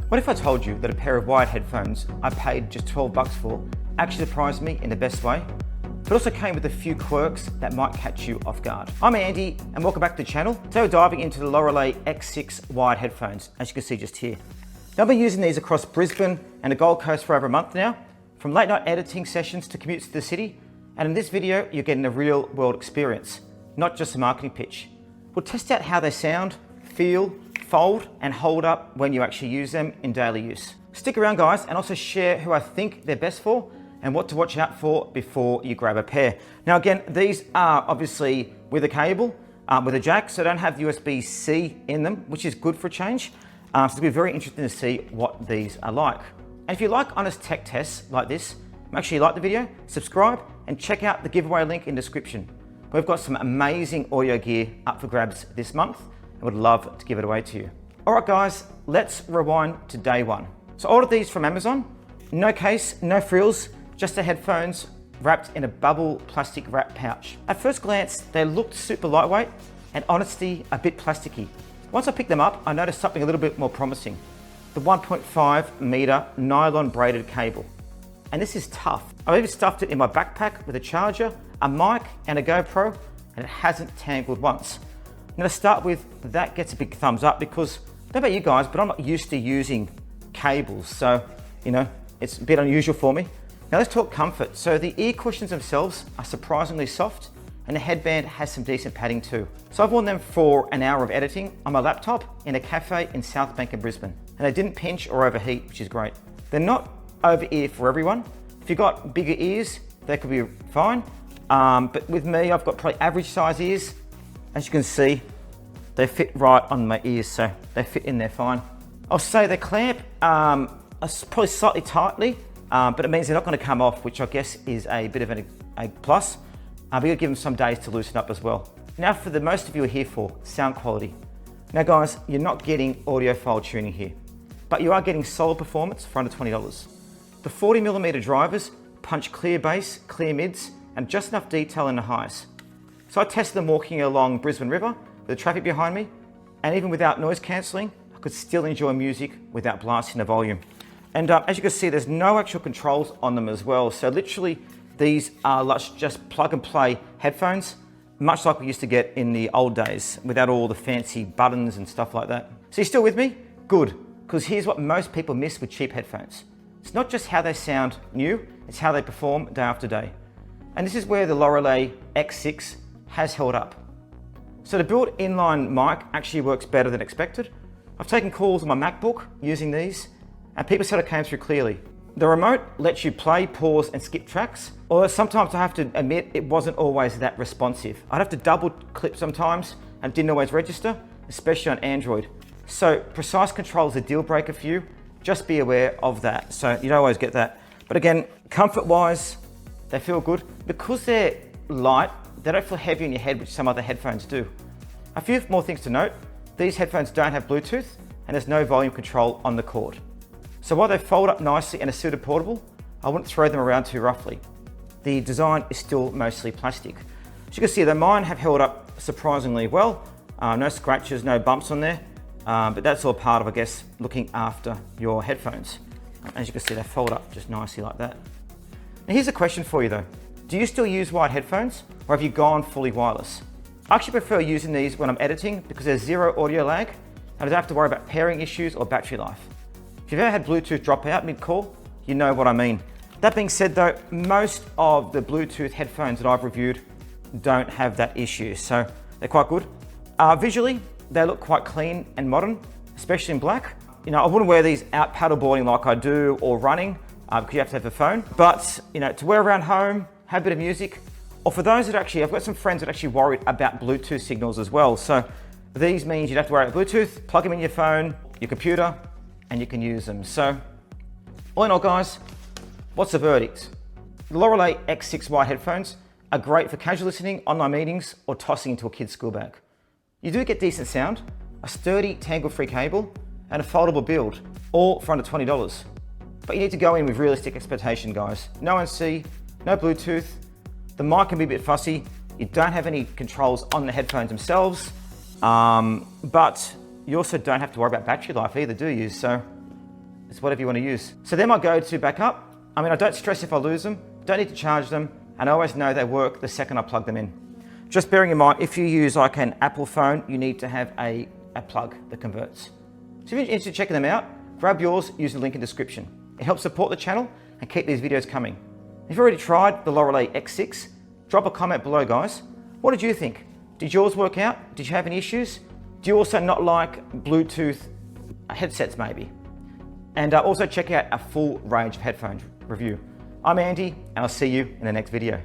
What if I told you that a pair of wired headphones I paid just 12 bucks for actually surprised me in the best way, but also came with a few quirks that might catch you off guard? I'm Andy and welcome back to the channel. Today we're diving into the Loreli X6 wired headphones, as you can see just here. Now, I've been using these across Brisbane and the Gold Coast for over a month now, from late night editing sessions to commutes to the city, and in this video you're getting a real world experience, not just a marketing pitch. We'll test out how they sound, feel, fold and hold up when you actually use them in daily use. Stick around guys, and also share who I think they're best for and what to watch out for before you grab a pair. Now again, these are obviously with a cable, with a jack, so don't have USB-C in them, which is good for a change. So it'll be very interesting to see what these are like. And if you like honest tech tests like this, make sure you like the video, subscribe, and check out the giveaway link in the description. We've got some amazing audio gear up for grabs this month, and would love to give it away to you. All right guys, let's rewind to day one. So I ordered these from Amazon. No case, no frills, just the headphones wrapped in a bubble plastic wrap pouch. At first glance, they looked super lightweight and honestly a bit plasticky. Once I picked them up, I noticed something a little bit more promising. The 1.5 meter nylon braided cable. And this is tough. I've even stuffed it in my backpack with a charger, a mic and a GoPro, and it hasn't tangled once. Now to start with, that gets a big thumbs up because, I don't know about you guys, but I'm not used to using cables. So, it's a bit unusual for me. Now let's talk comfort. So the ear cushions themselves are surprisingly soft, and the headband has some decent padding too. So I've worn them for an hour of editing on my laptop in a cafe in South Bank in Brisbane. And they didn't pinch or overheat, which is great. They're not over ear for everyone. If you've got bigger ears, they could be fine. But with me, I've got probably average size ears. As you can see, they fit right on my ears, so they fit in there fine. I'll say they clamp probably slightly tightly, but it means they're not going to come off, which I guess is a bit of a plus. But you'll give them some days to loosen up as well. Now for the most of you are here for, sound quality. Now guys, you're not getting audiophile tuning here, but you are getting solid performance for under $20. The 40mm drivers punch clear bass, clear mids, and just enough detail in the highs. So I tested them walking along Brisbane River with the traffic behind me, and even without noise cancelling, I could still enjoy music without blasting the volume. And as you can see, there's no actual controls on them as well. So literally, these are just plug and play headphones, much like we used to get in the old days, without all the fancy buttons and stuff like that. So you're still with me? Good, because here's what most people miss with cheap headphones. It's not just how they sound new, it's how they perform day after day. And this is where the Loreli X6 has held up. So the built inline mic actually works better than expected. I've taken calls on my MacBook using these, and people said it came through clearly. The remote lets you play, pause, and skip tracks, although sometimes I have to admit it wasn't always that responsive. I'd have to double clip sometimes, and it didn't always register, especially on Android. So precise control is a deal breaker for you. Just be aware of that. So you don't always get that. But again, comfort-wise, they feel good. Because they're light, they don't feel heavy in your head, which some other headphones do. A few more things to note. These headphones don't have Bluetooth, and there's no volume control on the cord. So while they fold up nicely and are suited portable, I wouldn't throw them around too roughly. The design is still mostly plastic. As you can see, mine have held up surprisingly well. No scratches, no bumps on there, but that's all part of, I guess, looking after your headphones. As you can see, they fold up just nicely like that. Now here's a question for you though. Do you still use wired headphones, or have you gone fully wireless? I actually prefer using these when I'm editing because there's zero audio lag, and I don't have to worry about pairing issues or battery life. If you've ever had Bluetooth drop out mid-call, you know what I mean. That being said though, most of the Bluetooth headphones that I've reviewed don't have that issue, so they're quite good. Visually, they look quite clean and modern, especially in black. I wouldn't wear these out paddleboarding like I do or running because you have to have a phone. But to wear around home, have a bit of music, or for those that I've got some friends that actually worried about Bluetooth signals as well. So these means you'd have to worry about Bluetooth, plug them in your phone, your computer, and you can use them. So all in all guys, what's the verdict? The Loreli X6 wired headphones are great for casual listening, online meetings, or tossing into a kid's school bag. You do get decent sound, a sturdy tangle-free cable, and a foldable build, all for under $20. But you need to go in with realistic expectation, guys. No NC, no Bluetooth, the mic can be a bit fussy, you don't have any controls on the headphones themselves, but you also don't have to worry about battery life either, do you? So It's whatever you want to use. So they're my go-to backup. I mean, I don't stress if I lose them, don't need to charge them, and I always know they work the second I plug them in. Just bearing in mind, if you use like an Apple phone, you need to have a plug that converts. So if you're interested in checking them out, grab yours, use the link in the description. It helps support the channel and keep these videos coming. If you've already tried the Loreli X6, drop a comment below, guys. What did you think? Did yours work out? Did you have any issues? Do you also not like Bluetooth headsets maybe? And also check out a full range of headphones review. I'm Andy, and I'll see you in the next video.